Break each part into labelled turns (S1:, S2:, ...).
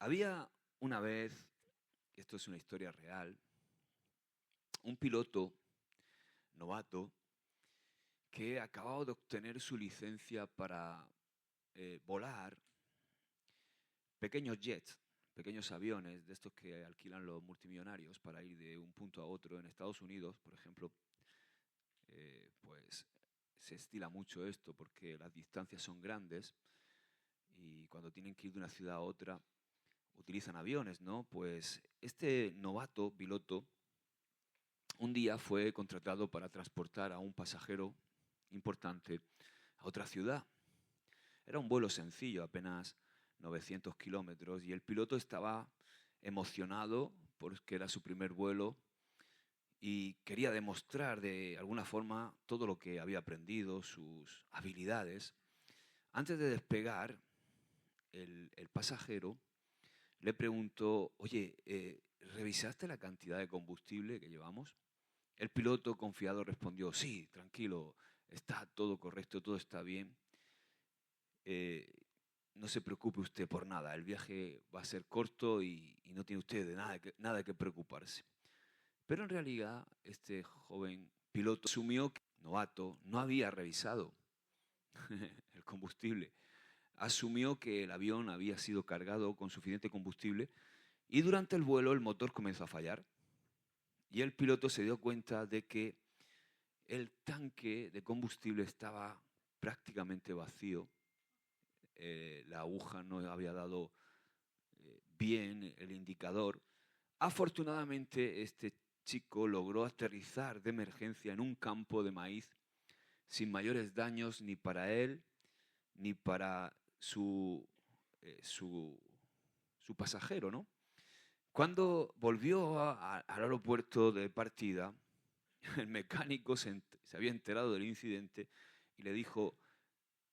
S1: Había una vez, esto es una historia real, un piloto novato que acababa de obtener su licencia para volar pequeños jets, pequeños aviones de estos que alquilan los multimillonarios para ir de un punto a otro. En Estados Unidos, por ejemplo, pues se estila mucho esto porque las distancias son grandes y cuando tienen que ir de una ciudad a otra utilizan aviones, ¿no? Pues este novato piloto un día fue contratado para transportar a un pasajero importante a otra ciudad. Era un vuelo sencillo, apenas 900 kilómetros, y el piloto estaba emocionado porque era su primer vuelo y quería demostrar de alguna forma todo lo que había aprendido, sus habilidades. Antes de despegar, el pasajero le preguntó: oye, ¿revisaste la cantidad de combustible que llevamos? El piloto confiado respondió: sí, tranquilo, está todo correcto, todo está bien. Eh, no se preocupe usted por nada, el viaje va a ser corto y no tiene usted de nada que preocuparse. Pero en realidad este joven piloto asumió que el novato no había revisado el combustible. Asumió que el avión había sido cargado con suficiente combustible y durante el vuelo el motor comenzó a fallar y el piloto se dio cuenta de que el tanque de combustible estaba prácticamente vacío. La aguja no había dado bien el indicador. Afortunadamente, este chico logró aterrizar de emergencia en un campo de maíz sin mayores daños ni para él ni para su pasajero, ¿no? Cuando volvió al aeropuerto de partida, el mecánico se había enterado del incidente y le dijo: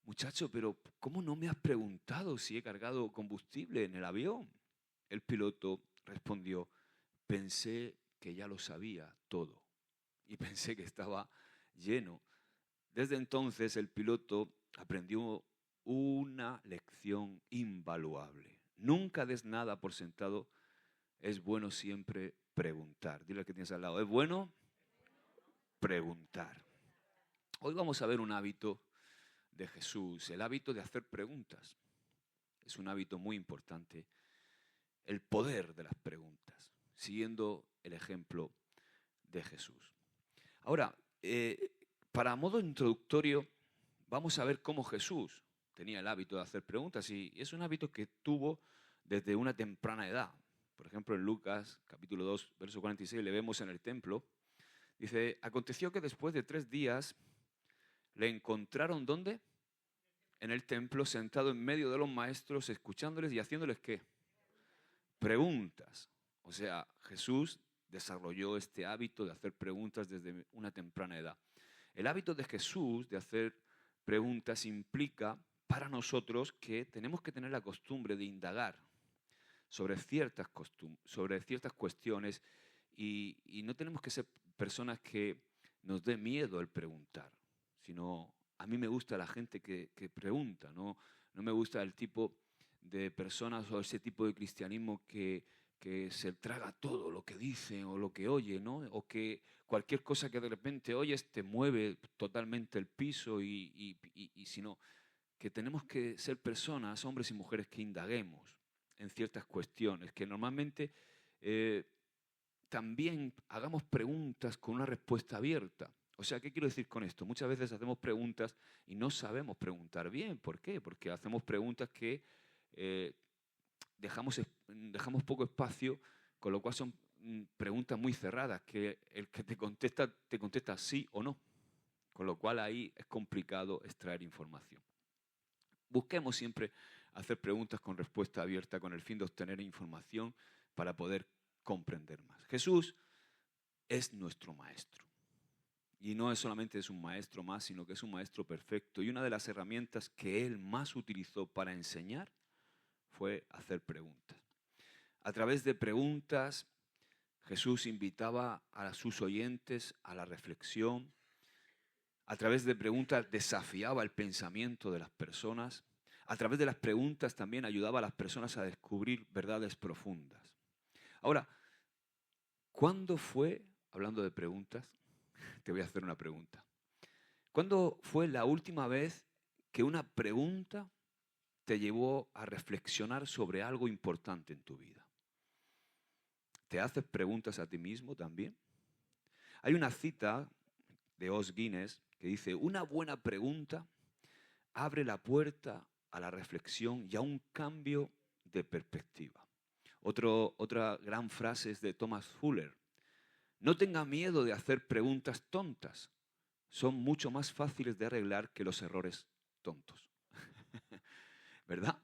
S1: muchacho, pero ¿cómo no me has preguntado si he cargado combustible en el avión? El piloto respondió: pensé que ya lo sabía todo y pensé que estaba lleno. Desde entonces el piloto aprendió una lección invaluable. Nunca des nada por sentado, es bueno siempre preguntar. Dile al que tienes al lado: es bueno preguntar. Hoy vamos a ver un hábito de Jesús, el hábito de hacer preguntas. Es un hábito muy importante, el poder de las preguntas, siguiendo el ejemplo de Jesús. Ahora, para modo introductorio, vamos a ver cómo Jesús tenía el hábito de hacer preguntas, y es un hábito que tuvo desde una temprana edad. Por ejemplo, en Lucas capítulo 2, verso 46, le vemos en el templo. Dice: aconteció que después de 3 días le encontraron, ¿dónde? En el templo, sentado en medio de los maestros, escuchándoles y haciéndoles, ¿qué? Preguntas. O sea, Jesús desarrolló este hábito de hacer preguntas desde una temprana edad. El hábito de Jesús de hacer preguntas implica para nosotros que tenemos que tener la costumbre de indagar sobre sobre ciertas cuestiones y no tenemos que ser personas que nos dé miedo el preguntar, sino a mí me gusta la gente que pregunta, no me gusta el tipo de personas o ese tipo de cristianismo que se traga todo lo que dice o lo que oye, ¿no? O que cualquier cosa que de repente oyes te mueve totalmente el piso sino que tenemos que ser personas, hombres y mujeres, que indaguemos en ciertas cuestiones, que normalmente eh, también hagamos preguntas con una respuesta abierta. O sea, ¿qué quiero decir con esto? Muchas veces hacemos preguntas y no sabemos preguntar bien. ¿Por qué? Porque hacemos preguntas que eh, dejamos poco espacio, con lo cual son preguntas muy cerradas, que el que te contesta sí o no. Con lo cual ahí es complicado extraer información. Busquemos siempre hacer preguntas con respuesta abierta con el fin de obtener información para poder comprender más. Jesús es nuestro maestro. Y no es solamente es un maestro más, sino que es un maestro perfecto. Y una de las herramientas que él más utilizó para enseñar fue hacer preguntas. A través de preguntas, Jesús invitaba a sus oyentes a la reflexión. A través de preguntas desafiaba el pensamiento de las personas. A través de las preguntas también ayudaba a las personas a descubrir verdades profundas. Ahora, ¿cuándo fue, hablando de preguntas, te voy a hacer una pregunta. ¿Cuándo fue la última vez que una pregunta te llevó a reflexionar sobre algo importante en tu vida? ¿Te haces preguntas a ti mismo también? Hay una cita de Os Guinness que dice, una buena pregunta abre la puerta a la reflexión y a un cambio de perspectiva. Otra gran frase es de Thomas Fuller. No tenga miedo de hacer preguntas tontas. Son mucho más fáciles de arreglar que los errores tontos. ¿Verdad?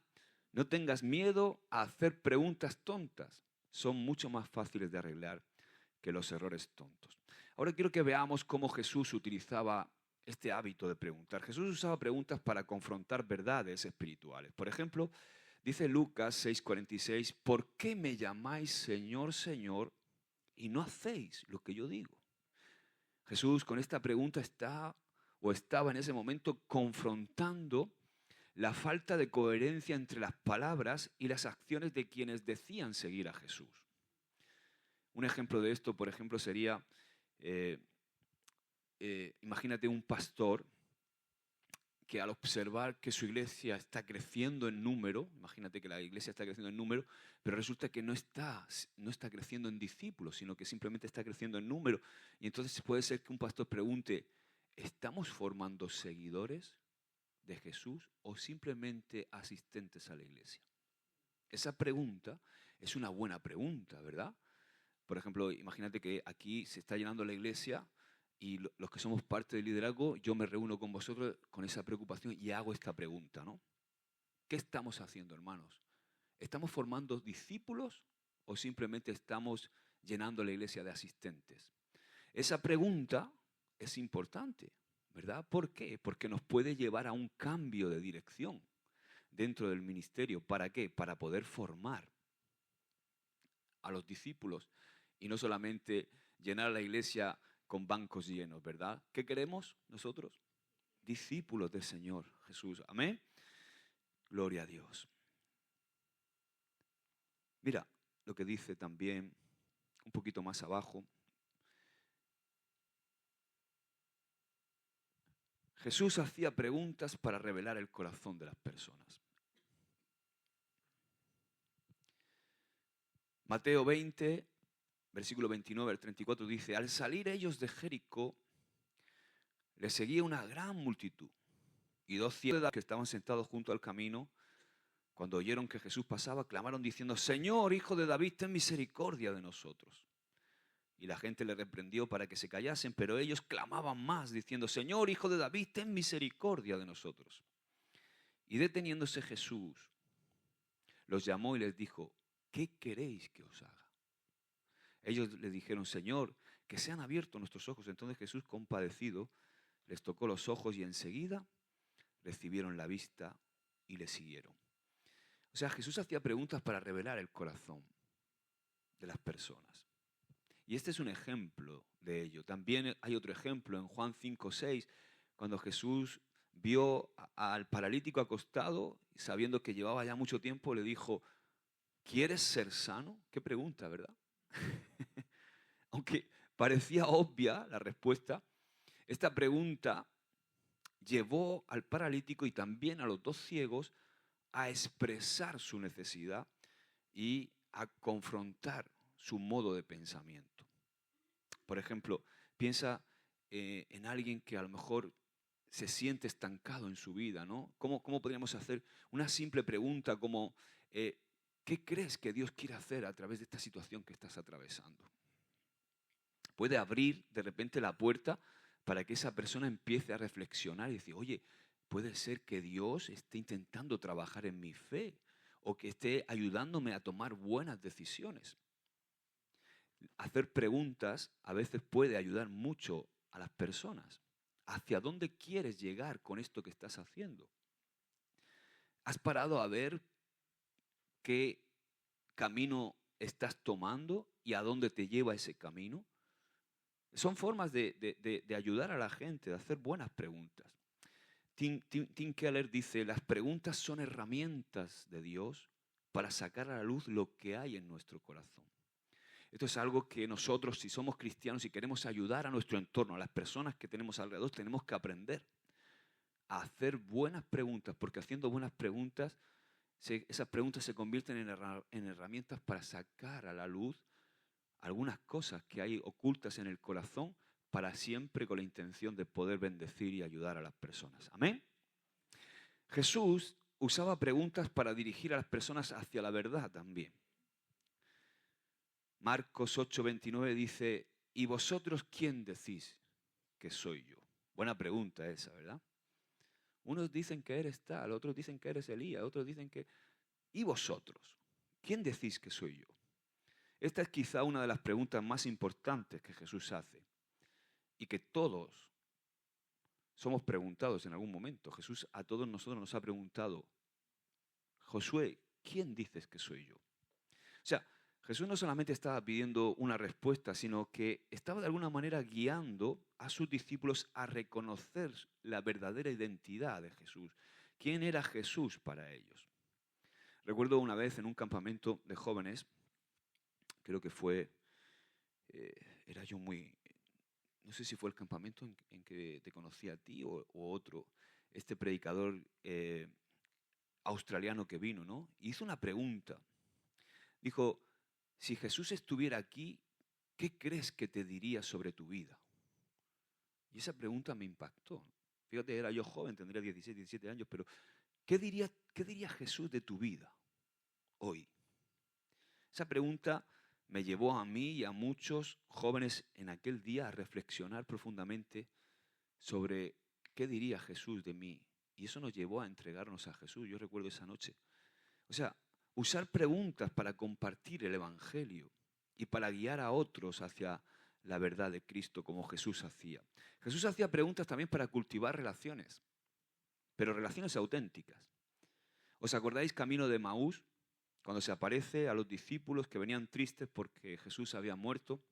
S1: No tengas miedo a hacer preguntas tontas. Son mucho más fáciles de arreglar que los errores tontos. Ahora quiero que veamos cómo Jesús utilizaba este hábito de preguntar. Jesús usaba preguntas para confrontar verdades espirituales. Por ejemplo, dice Lucas 6:46, ¿por qué me llamáis Señor, Señor, y no hacéis lo que yo digo? Jesús con esta pregunta estaba en ese momento confrontando la falta de coherencia entre las palabras y las acciones de quienes decían seguir a Jesús. Un ejemplo de esto, por ejemplo, sería, imagínate un pastor que al observar que su iglesia está creciendo en número, imagínate que la iglesia está creciendo en número, pero resulta que no está creciendo en discípulos, sino que simplemente está creciendo en número. Y entonces puede ser que un pastor pregunte, ¿estamos formando seguidores de Jesús o simplemente asistentes a la iglesia? Esa pregunta es una buena pregunta, ¿verdad? Por ejemplo, imagínate que aquí se está llenando la iglesia y los que somos parte del liderazgo, yo me reúno con vosotros con esa preocupación y hago esta pregunta, ¿no? ¿Qué estamos haciendo, hermanos? ¿Estamos formando discípulos o simplemente estamos llenando la iglesia de asistentes? Esa pregunta es importante, ¿verdad? ¿Por qué? Porque nos puede llevar a un cambio de dirección dentro del ministerio. ¿Para qué? Para poder formar a los discípulos y no solamente llenar la iglesia con bancos llenos, ¿verdad? ¿Qué queremos nosotros? Discípulos del Señor Jesús. Amén. Gloria a Dios. Mira lo que dice también un poquito más abajo. Jesús hacía preguntas para revelar el corazón de las personas. Mateo 20, versículo 29 al 34 dice, al salir ellos de Jericó, les seguía una gran multitud. Y dos ciegos que estaban sentados junto al camino, cuando oyeron que Jesús pasaba, clamaron diciendo, Señor, Hijo de David, ten misericordia de nosotros. Y la gente le reprendió para que se callasen, pero ellos clamaban más, diciendo, Señor, Hijo de David, ten misericordia de nosotros. Y deteniéndose Jesús, los llamó y les dijo, ¿qué queréis que os haga? Ellos le dijeron, Señor, que sean abiertos nuestros ojos. Entonces Jesús, compadecido, les tocó los ojos y enseguida recibieron la vista y le siguieron. O sea, Jesús hacía preguntas para revelar el corazón de las personas. Y este es un ejemplo de ello. También hay otro ejemplo en Juan 5:6, cuando Jesús vio al paralítico acostado, sabiendo que llevaba ya mucho tiempo, le dijo, ¿quieres ser sano? Qué pregunta, ¿verdad? Aunque parecía obvia la respuesta, esta pregunta llevó al paralítico y también a los dos ciegos a expresar su necesidad y a confrontar su modo de pensamiento. Por ejemplo, piensa en alguien que a lo mejor se siente estancado en su vida, ¿no? ¿Cómo podríamos hacer una simple pregunta como, ¿qué crees que Dios quiere hacer a través de esta situación que estás atravesando? Puede abrir de repente la puerta para que esa persona empiece a reflexionar y decir, oye, puede ser que Dios esté intentando trabajar en mi fe o que esté ayudándome a tomar buenas decisiones. Hacer preguntas a veces puede ayudar mucho a las personas. ¿Hacia dónde quieres llegar con esto que estás haciendo? ¿Has parado a ver qué camino estás tomando y a dónde te lleva ese camino? Son formas de ayudar a la gente, de hacer buenas preguntas. Tim Keller dice, las preguntas son herramientas de Dios para sacar a la luz lo que hay en nuestro corazón. Esto es algo que nosotros, si somos cristianos y queremos ayudar a nuestro entorno, a las personas que tenemos alrededor, tenemos que aprender a hacer buenas preguntas, porque haciendo buenas preguntas, esas preguntas se convierten en herramientas para sacar a la luz algunas cosas que hay ocultas en el corazón para siempre con la intención de poder bendecir y ayudar a las personas. Amén. Jesús usaba preguntas para dirigir a las personas hacia la verdad también. Marcos 8:29 dice, ¿y vosotros quién decís que soy yo? Buena pregunta esa, ¿verdad? Unos dicen que eres tal, otros dicen que eres Elías, otros dicen que... ¿Y vosotros? ¿Quién decís que soy yo? Esta es quizá una de las preguntas más importantes que Jesús hace y que todos somos preguntados en algún momento. Jesús a todos nosotros nos ha preguntado, Josué, ¿quién dices que soy yo? O sea, Jesús no solamente estaba pidiendo una respuesta, sino que estaba de alguna manera guiando a sus discípulos a reconocer la verdadera identidad de Jesús. ¿Quién era Jesús para ellos? Recuerdo una vez en un campamento de jóvenes, creo que fue, era yo muy, no sé si fue el campamento en que te conocí a ti o otro, este predicador australiano que vino, ¿no? Y hizo una pregunta. Dijo, si Jesús estuviera aquí, ¿qué crees que te diría sobre tu vida? Y esa pregunta me impactó. Fíjate, era yo joven, tendría 16, 17 años, pero qué diría Jesús de tu vida hoy? Esa pregunta me llevó a mí y a muchos jóvenes en aquel día a reflexionar profundamente sobre qué diría Jesús de mí. Y eso nos llevó a entregarnos a Jesús. Yo recuerdo esa noche. O sea, usar preguntas para compartir el Evangelio y para guiar a otros hacia la verdad de Cristo, como Jesús hacía. Jesús hacía preguntas también para cultivar relaciones, pero relaciones auténticas. ¿Os acordáis camino de Emaús? Cuando se aparece a los discípulos que venían tristes porque Jesús había muerto.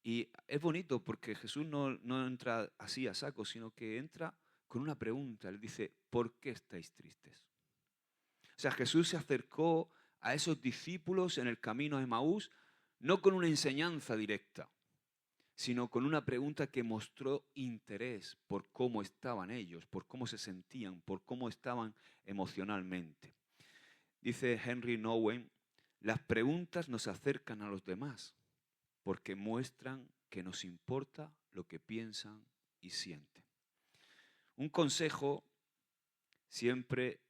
S1: Y es bonito porque Jesús no entra así a saco, sino que entra con una pregunta. Él dice, ¿por qué estáis tristes? O sea, Jesús se acercó a esos discípulos en el camino a Emaús, no con una enseñanza directa, sino con una pregunta que mostró interés por cómo estaban ellos, por cómo se sentían, por cómo estaban emocionalmente. Dice Henry Nouwen, las preguntas nos acercan a los demás porque muestran que nos importa lo que piensan y sienten. Un consejo siempre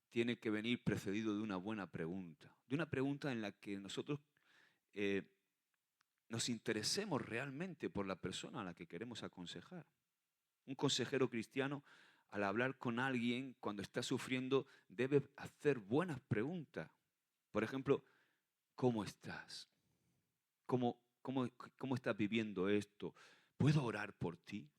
S1: tiene que venir precedido de una buena pregunta, de una pregunta en la que nosotros nos interesemos realmente por la persona a la que queremos aconsejar. Un consejero cristiano, al hablar con alguien cuando está sufriendo, debe hacer buenas preguntas. Por ejemplo, ¿cómo estás? ¿Cómo estás viviendo esto? ¿Puedo orar por ti?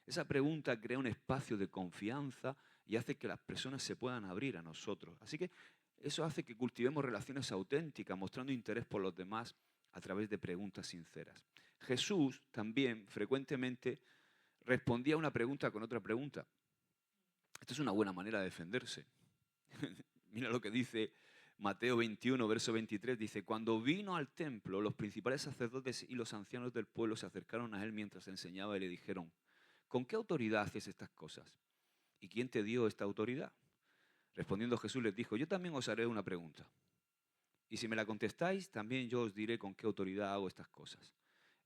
S1: Esa pregunta crea un espacio de confianza y hace que las personas se puedan abrir a nosotros. Así que eso hace que cultivemos relaciones auténticas, mostrando interés por los demás a través de preguntas sinceras. Jesús también frecuentemente respondía a una pregunta con otra pregunta. Esto es una buena manera de defenderse. Mira lo que dice Mateo 21, verso 23, dice, cuando vino al templo, los principales sacerdotes y los ancianos del pueblo se acercaron a él mientras enseñaba y le dijeron, ¿con qué autoridad haces estas cosas? ¿Y quién te dio esta autoridad? Respondiendo Jesús les dijo, yo también os haré una pregunta. Y si me la contestáis, también yo os diré con qué autoridad hago estas cosas.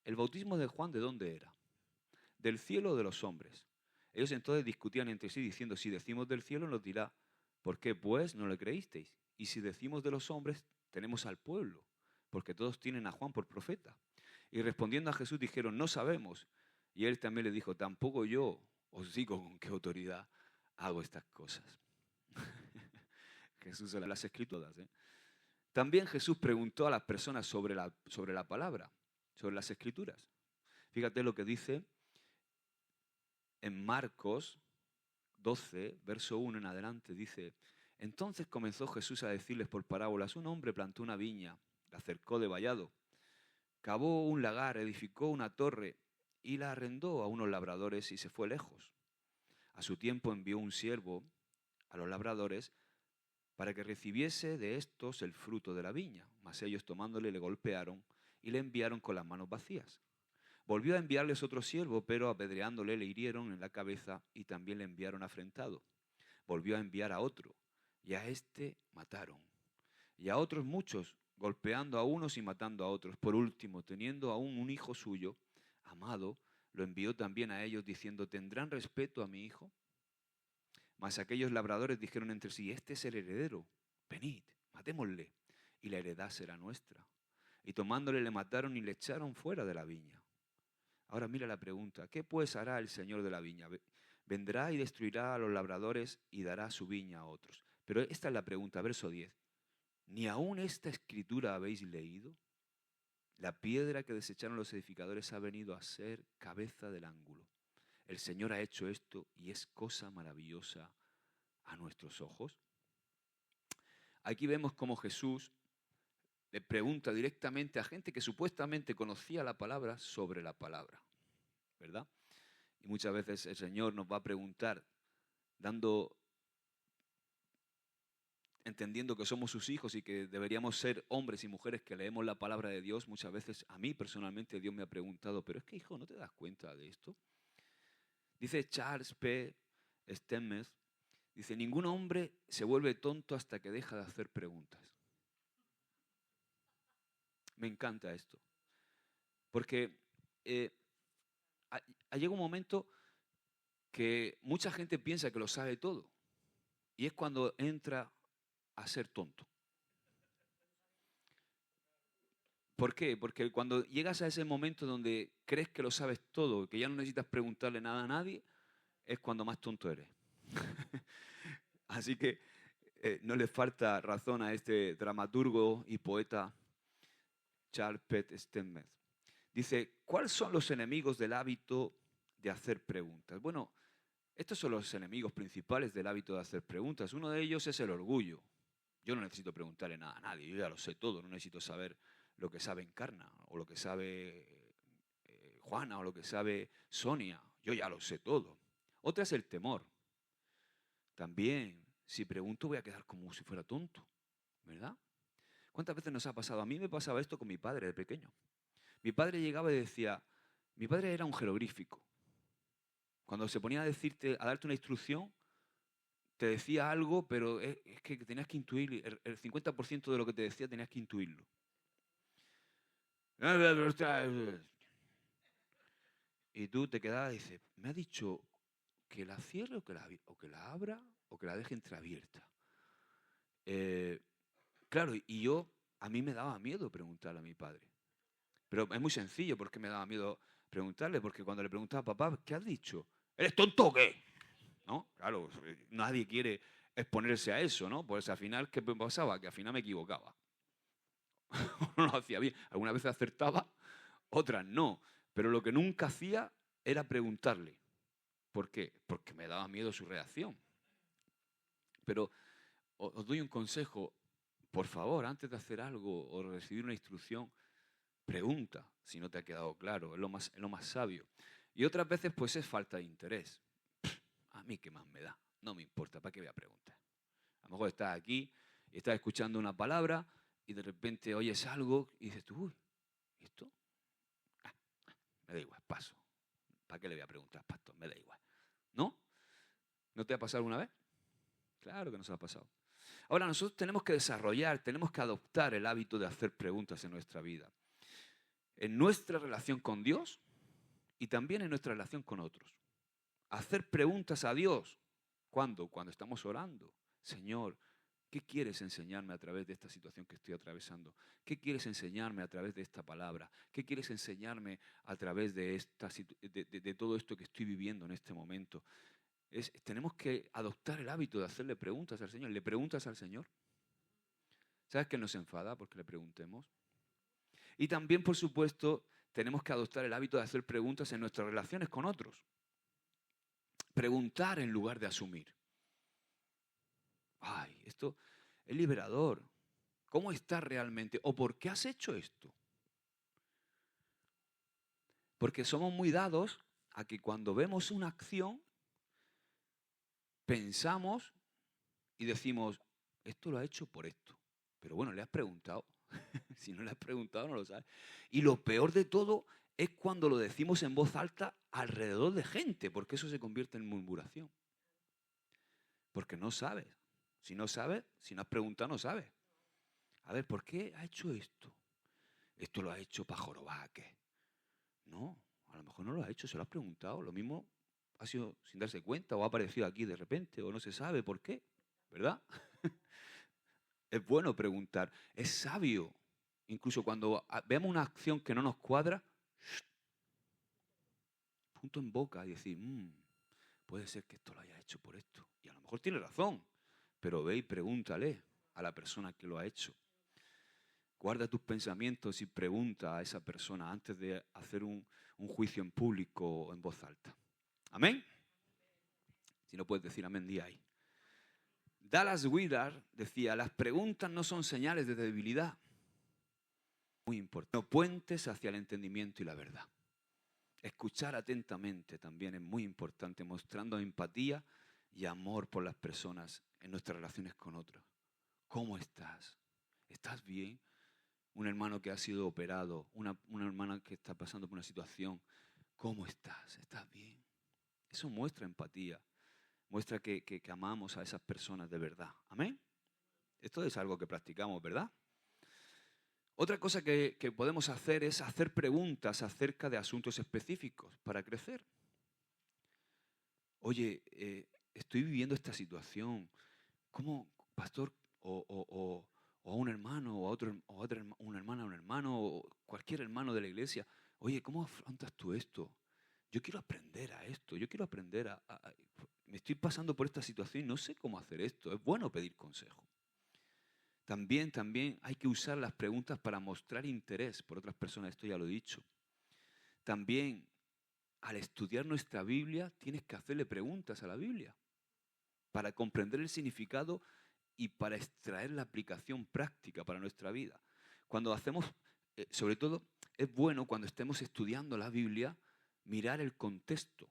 S1: ¿El bautismo de Juan de dónde era? ¿Del cielo o de los hombres? Ellos entonces discutían entre sí diciendo, si decimos del cielo nos dirá, ¿por qué pues no le creísteis? Y si decimos de los hombres, tenemos al pueblo, porque todos tienen a Juan por profeta. Y respondiendo a Jesús dijeron, no sabemos. Y él también le dijo, tampoco yo os digo con qué autoridad hago estas cosas. Jesús se las escrituras. También Jesús preguntó a las personas sobre la palabra, sobre las escrituras. Fíjate lo que dice en Marcos 12, verso 1 en adelante, dice, entonces comenzó Jesús a decirles por parábolas, un hombre plantó una viña, la cercó de vallado, cavó un lagar, edificó una torre y la arrendó a unos labradores y se fue lejos. A su tiempo envió un siervo a los labradores para que recibiese de estos el fruto de la viña. Mas ellos tomándole le golpearon y le enviaron con las manos vacías. Volvió a enviarles otro siervo, pero apedreándole le hirieron en la cabeza y también le enviaron afrentado. Volvió a enviar a otro y a este mataron. Y a otros muchos, golpeando a unos y matando a otros. Por último, teniendo aún un hijo suyo, amado, lo envió también a ellos diciendo, ¿tendrán respeto a mi hijo? Mas aquellos labradores dijeron entre sí, este es el heredero, venid, matémosle, y la heredad será nuestra. Y tomándole le mataron y le echaron fuera de la viña. Ahora mira la pregunta, ¿qué pues hará el señor de la viña? Vendrá y destruirá a los labradores y dará su viña a otros. Pero esta es la pregunta, verso 10. ¿Ni aún esta escritura habéis leído? La piedra que desecharon los edificadores ha venido a ser cabeza del ángulo. El Señor ha hecho esto y es cosa maravillosa a nuestros ojos. Aquí vemos cómo Jesús le pregunta directamente a gente que supuestamente conocía la palabra sobre la palabra, ¿verdad? Y muchas veces el Señor nos va a preguntar entendiendo que somos sus hijos y que deberíamos ser hombres y mujeres que leemos la palabra de Dios. Muchas veces a mí personalmente Dios me ha preguntado, pero es que hijo, ¿no te das cuenta de esto? Dice Charles P. Stemmes, dice, ningún hombre se vuelve tonto hasta que deja de hacer preguntas. Me encanta esto, porque llega un momento que mucha gente piensa que lo sabe todo y es cuando entra a ser tonto. ¿Por qué? Porque cuando llegas a ese momento donde crees que lo sabes todo, que ya no necesitas preguntarle nada a nadie, es cuando más tonto eres. Así que no le falta razón a este dramaturgo y poeta Charles P. Stemmes. Dice, ¿cuáles son los enemigos del hábito de hacer preguntas? Bueno, estos son los enemigos principales del hábito de hacer preguntas. Uno de ellos es el orgullo. Yo no necesito preguntarle nada a nadie, yo ya lo sé todo, no necesito saber lo que sabe Encarna, o lo que sabe Juana, o lo que sabe Sonia. Yo ya lo sé todo. Otra es el temor. También, si pregunto voy a quedar como si fuera tonto, ¿verdad? ¿Cuántas veces nos ha pasado? A mí me pasaba esto con mi padre de pequeño. Mi padre llegaba y decía, mi padre era un jeroglífico. Cuando se ponía a decirte, a darte una instrucción, te decía algo, pero es que tenías que intuir, el 50% de lo que te decía tenías que intuirlo. Y tú te quedabas y dices, me ha dicho que la cierre o que la abra o que la deje entreabierta. Claro, y a mí me daba miedo preguntarle a mi padre. Pero es muy sencillo porque me daba miedo preguntarle, porque cuando le preguntaba, papá, ¿qué has dicho? ¿Eres tonto o qué? ¿No? Claro, nadie quiere exponerse a eso, ¿no? Pues al final, ¿qué pasaba? Que al final me equivocaba. No lo hacía bien. Algunas veces acertaba, otras no. Pero lo que nunca hacía era preguntarle. ¿Por qué? Porque me daba miedo su reacción. Pero os doy un consejo. Por favor, antes de hacer algo o recibir una instrucción, pregunta si no te ha quedado claro. Es lo más sabio. Y otras veces, pues es falta de interés. A mí qué más me da. No me importa. ¿Para qué voy a preguntar? A lo mejor estás aquí y estás escuchando una palabra y de repente oyes algo y dices tú, uy, ¿esto? Me da igual, paso. ¿Para qué le voy a preguntar, pastor? Me da igual. ¿No? ¿No te ha pasado alguna vez? Claro que nos ha pasado. Ahora, nosotros tenemos que tenemos que adoptar el hábito de hacer preguntas en nuestra vida. En nuestra relación con Dios y también en nuestra relación con otros. Hacer preguntas a Dios. ¿Cuándo? Cuando estamos orando. Señor, ¿qué quieres enseñarme a través de esta situación que estoy atravesando? ¿Qué quieres enseñarme a través de esta palabra? ¿Qué quieres enseñarme a través de todo esto que estoy viviendo en este momento? Tenemos que adoptar el hábito de hacerle preguntas al Señor. ¿Le preguntas al Señor? ¿Sabes que nos enfada porque le preguntemos? Y también, por supuesto, tenemos que adoptar el hábito de hacer preguntas en nuestras relaciones con otros. Preguntar en lugar de asumir. Ay, esto es liberador. ¿Cómo estás realmente? ¿O por qué has hecho esto? Porque somos muy dados a que cuando vemos una acción, pensamos y decimos, esto lo ha hecho por esto. Pero bueno, le has preguntado. Si no le has preguntado, no lo sabes. Y lo peor de todo es cuando lo decimos en voz alta alrededor de gente, porque eso se convierte en murmuración. Porque no sabes. Si no sabes, si no has preguntado, no sabes. A ver, ¿por qué ha hecho esto? Esto lo ha hecho para jorobar, ¿qué? No, a lo mejor no lo ha hecho, se lo has preguntado. Lo mismo ha sido sin darse cuenta o ha aparecido aquí de repente o no se sabe por qué, ¿verdad? Es bueno preguntar, es sabio. Incluso cuando veamos una acción que no nos cuadra, punto en boca y decir, puede ser que esto lo haya hecho por esto. Y a lo mejor tiene razón, pero ve y pregúntale a la persona que lo ha hecho. Guarda tus pensamientos y pregunta a esa persona antes de hacer un juicio en público o en voz alta. ¿Amén? Si no puedes decir amén, di ahí. Dallas Willard decía, las preguntas no son señales de debilidad. Muy importante. No puentes hacia el entendimiento y la verdad. Escuchar atentamente también es muy importante, mostrando empatía y amor por las personas en nuestras relaciones con otros. ¿Cómo estás? ¿Estás bien? Un hermano que ha sido operado, una hermana que está pasando por una situación. ¿Cómo estás? ¿Estás bien? Eso muestra empatía, muestra que amamos a esas personas de verdad. ¿Amén? Esto es algo que practicamos, ¿verdad? Otra cosa que podemos hacer es hacer preguntas acerca de asuntos específicos para crecer. Oye, estoy viviendo esta situación. ¿Cómo, pastor, o a un hermano, o a una hermana, un hermano, o cualquier hermano de la iglesia? Oye, ¿cómo afrontas tú esto? Yo quiero aprender a esto, yo quiero aprender me estoy pasando por esta situación y no sé cómo hacer esto. Es bueno pedir consejo. También hay que usar las preguntas para mostrar interés por otras personas, esto ya lo he dicho. También, al estudiar nuestra Biblia, tienes que hacerle preguntas a la Biblia para comprender el significado y para extraer la aplicación práctica para nuestra vida. Cuando hacemos, sobre todo, es bueno cuando estemos estudiando la Biblia, mirar el contexto.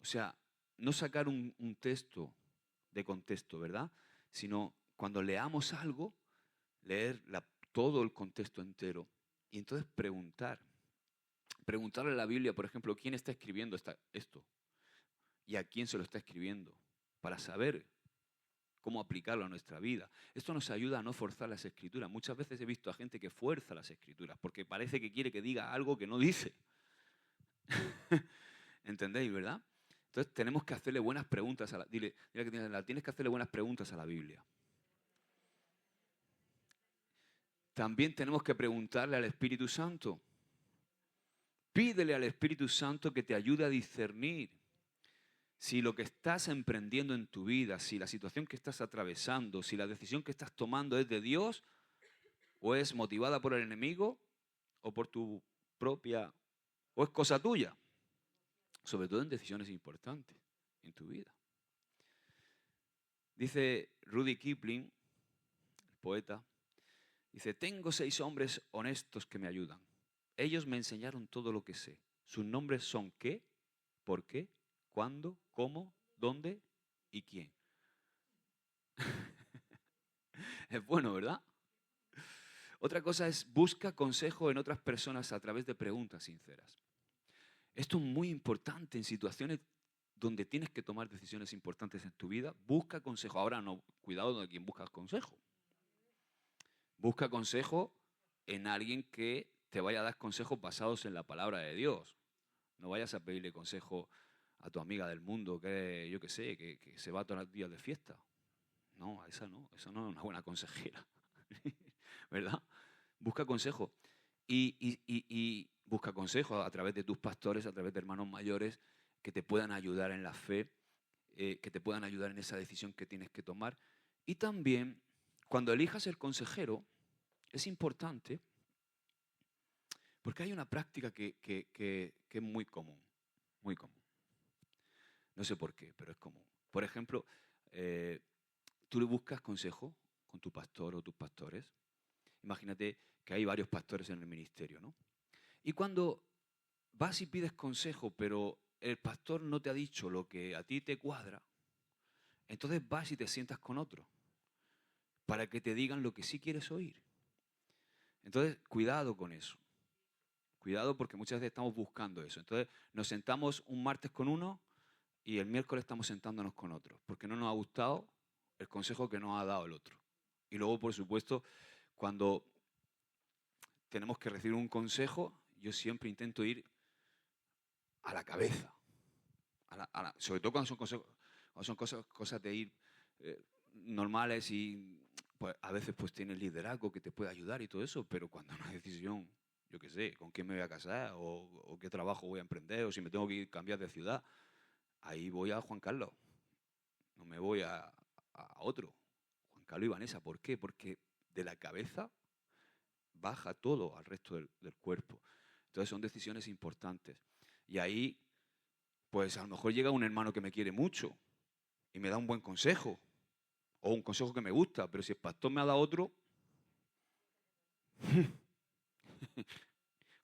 S1: O sea, no sacar un texto de contexto, ¿verdad? Sino cuando leamos algo, leer todo el contexto entero y entonces preguntarle a la Biblia, por ejemplo, quién está escribiendo esto y a quién se lo está escribiendo, para saber cómo aplicarlo a nuestra vida. Esto nos ayuda a no forzar las escrituras. Muchas veces he visto a gente que fuerza las escrituras porque parece que quiere que diga algo que no dice. ¿Entendéis, verdad? Entonces tenemos que hacerle buenas preguntas a la Biblia. Tienes que hacerle buenas preguntas a la Biblia. También tenemos que preguntarle al Espíritu Santo. Pídele al Espíritu Santo que te ayude a discernir si lo que estás emprendiendo en tu vida, si la situación que estás atravesando, si la decisión que estás tomando es de Dios o es motivada por el enemigo o por tu propia, o es cosa tuya. Sobre todo en decisiones importantes en tu vida. Dice Rudy Kipling, el poeta, dice, tengo 6 hombres honestos que me ayudan. Ellos me enseñaron todo lo que sé. Sus nombres son qué, por qué, cuándo, cómo, dónde y quién. Es bueno, ¿verdad? Otra cosa es busca consejo en otras personas a través de preguntas sinceras. Esto es muy importante en situaciones donde tienes que tomar decisiones importantes en tu vida. Busca consejo. Ahora no, cuidado de quien buscas consejo. Busca consejo en alguien que te vaya a dar consejos basados en la palabra de Dios. No vayas a pedirle consejo a tu amiga del mundo que, yo qué sé, que se va todos los días de fiesta. No, esa no es una buena consejera. ¿Verdad? Busca consejo. Y busca consejo a través de tus pastores, a través de hermanos mayores que te puedan ayudar en la fe, que te puedan ayudar en esa decisión que tienes que tomar. Y también, cuando elijas el consejero, es importante porque hay una práctica que es muy común, muy común. No sé por qué, pero es común. Por ejemplo, tú le buscas consejo con tu pastor o tus pastores. Imagínate que hay varios pastores en el ministerio, ¿no? Y cuando vas y pides consejo, pero el pastor no te ha dicho lo que a ti te cuadra, Entonces vas y te sientas con otro para que te digan lo que sí quieres oír. Entonces, cuidado con eso. Cuidado porque muchas veces estamos buscando eso. Entonces, nos sentamos un martes con uno y el miércoles estamos sentándonos con otro, porque no nos ha gustado el consejo que nos ha dado el otro. Y luego, por supuesto, cuando tenemos que recibir un consejo, yo siempre intento ir a la cabeza. Sobre todo cuando son consejos, cuando son cosas de ir normales y pues, a veces pues tienes liderazgo que te puede ayudar y todo eso, pero cuando una decisión, yo qué sé, con quién me voy a casar o qué trabajo voy a emprender o si me tengo que ir, cambiar de ciudad, ahí voy a Juan Carlos, no me voy a otro. Juan Carlos y Vanessa, ¿por qué? Porque de la cabeza baja todo al resto del cuerpo. Entonces son decisiones importantes. Y ahí, pues a lo mejor llega un hermano que me quiere mucho y me da un buen consejo o un consejo que me gusta, pero si el pastor me ha dado otro,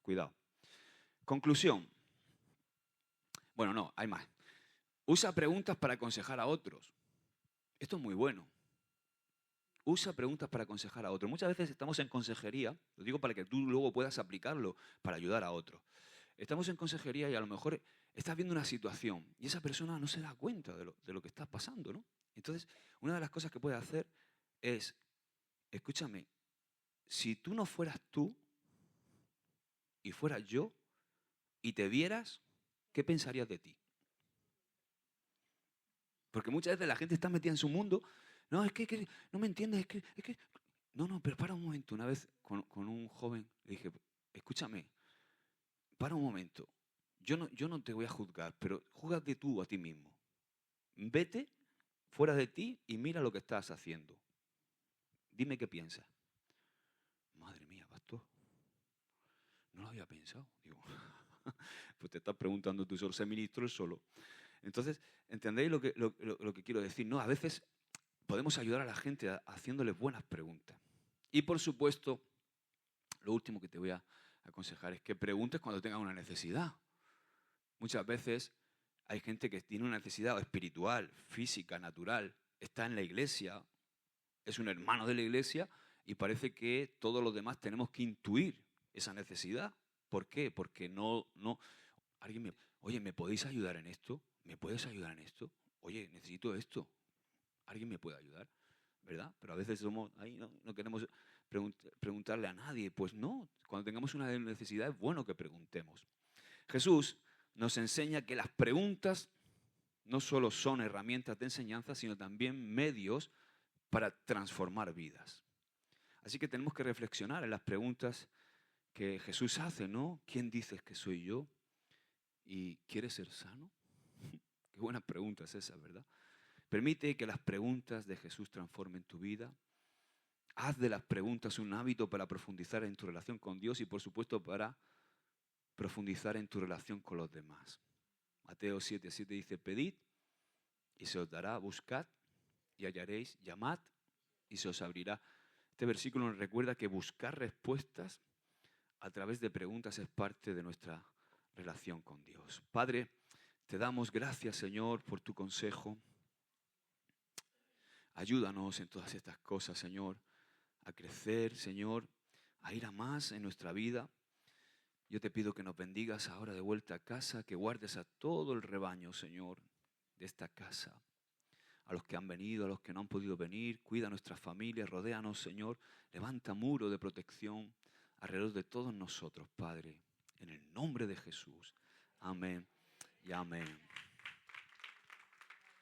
S1: cuidado. Conclusión. Bueno, no, hay más. Usa preguntas para aconsejar a otros. Esto es muy bueno. Usa preguntas para aconsejar a otros. Muchas veces estamos en consejería, lo digo para que tú luego puedas aplicarlo para ayudar a otros. Estamos en consejería y a lo mejor estás viendo una situación y esa persona no se da cuenta de lo que está pasando, ¿no? Entonces, una de las cosas que puedes hacer es, escúchame, si tú no fueras tú y fueras yo y te vieras, ¿qué pensarías de ti? Porque muchas veces la gente está metida en su mundo. No, es que no me entiendes, es que... No, pero para un momento. Una vez con un joven le dije, escúchame, para un momento. Yo no te voy a juzgar, pero júzgate tú a ti mismo. Vete fuera de ti y mira lo que estás haciendo. Dime qué piensas. Madre mía, pastor. No lo había pensado. Digo, pues te estás preguntando tú solo, ser ministro solo. Entonces, ¿entendéis lo que quiero decir? No, a veces podemos ayudar a la gente haciéndoles buenas preguntas. Y por supuesto, lo último que te voy a aconsejar es que preguntes cuando tengas una necesidad. Muchas veces hay gente que tiene una necesidad espiritual, física, natural, está en la iglesia, es un hermano de la iglesia y parece que todos los demás tenemos que intuir esa necesidad. ¿Por qué? Porque oye, ¿me podéis ayudar en esto? ¿Me puedes ayudar en esto? Oye, necesito esto. ¿Alguien me puede ayudar? ¿Verdad? Pero a veces ahí no queremos preguntarle a nadie. Pues no, cuando tengamos una necesidad es bueno que preguntemos. Jesús nos enseña que las preguntas no solo son herramientas de enseñanza, sino también medios para transformar vidas. Así que tenemos que reflexionar en las preguntas que Jesús hace, ¿no? ¿Quién dices que soy yo? ¿Y quieres ser sano? Qué buena pregunta es esa, ¿verdad? Permite que las preguntas de Jesús transformen tu vida. Haz de las preguntas un hábito para profundizar en tu relación con Dios y, por supuesto, para profundizar en tu relación con los demás. Mateo 7:7 dice, pedid y se os dará, buscad y hallaréis, llamad y se os abrirá. Este versículo nos recuerda que buscar respuestas a través de preguntas es parte de nuestra relación con Dios. Padre, te damos gracias, Señor, por tu consejo. Ayúdanos en todas estas cosas, Señor, a crecer, Señor, a ir a más en nuestra vida. Yo te pido que nos bendigas ahora de vuelta a casa, que guardes a todo el rebaño, Señor, de esta casa. A los que han venido, a los que no han podido venir, cuida a nuestras familias, rodéanos, Señor. Levanta muro de protección alrededor de todos nosotros, Padre. En el nombre de Jesús. Amén y amén.